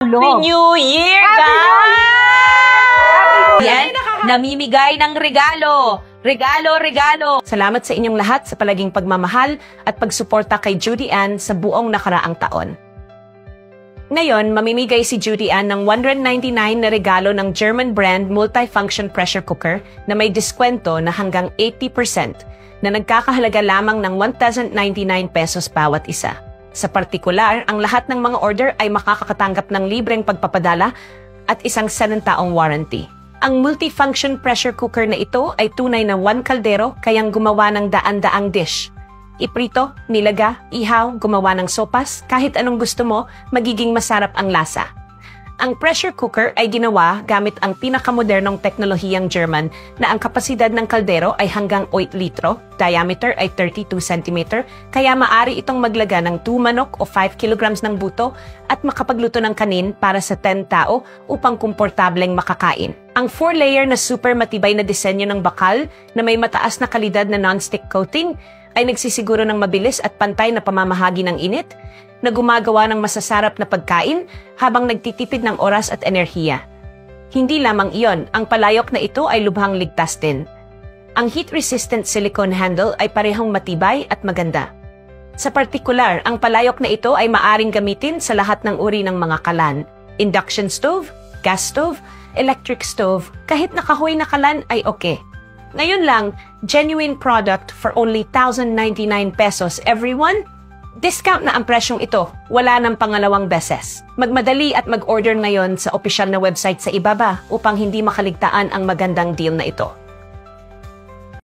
Happy New Year, guys! Yan, namimigay ng regalo. Regalo. Salamat sa inyong lahat sa palaging pagmamahal at pagsuporta kay Judy Ann sa buong nakaraang taon. Ngayon, mamimigay si Judy Ann ng $199 na regalo ng German brand multifunction pressure cooker na may diskwento na hanggang 80% na nagkakahalaga lamang ng 1,099 pesos bawat isa. Sa partikular, ang lahat ng mga order ay makakatanggap ng libreng pagpapadala at isang 7-taong warranty. Ang multifunction pressure cooker na ito ay tunay na one kaldero kayang gumawa ng daan-daang dish. Iprito, nilaga, ihaw, gumawa ng sopas, kahit anong gusto mo, magiging masarap ang lasa. Ang pressure cooker ay ginawa gamit ang pinakamodernong teknolohiyang German na ang kapasidad ng kaldero ay hanggang 8 litro, diameter ay 32 cm, kaya maaari itong maglaga ng 2 manok o 5 kilograms ng buto at makapagluto ng kanin para sa 10 tao upang komportableng makakain. Ang 4-layer na super matibay na disenyo ng bakal na may mataas na kalidad na non-stick coating ay nagsisiguro ng mabilis at pantay na pamamahagi ng init na gumagawa ng masasarap na pagkain habang nagtitipid ng oras at enerhiya. Hindi lamang iyon, ang palayok na ito ay lubhang ligtas din. Ang heat-resistant silicone handle ay parehong matibay at maganda. Sa partikular, ang palayok na ito ay maaring gamitin sa lahat ng uri ng mga kalan. Induction stove, gas stove, electric stove, kahit nakahoy na kalan ay okay. Ngayon lang, genuine product for only 1,099 pesos everyone. Discount na ang presyong ito, wala ng pangalawang beses. Magmadali at mag-order ngayon sa opisyal na website sa ibaba upang hindi makaligtaan ang magandang deal na ito.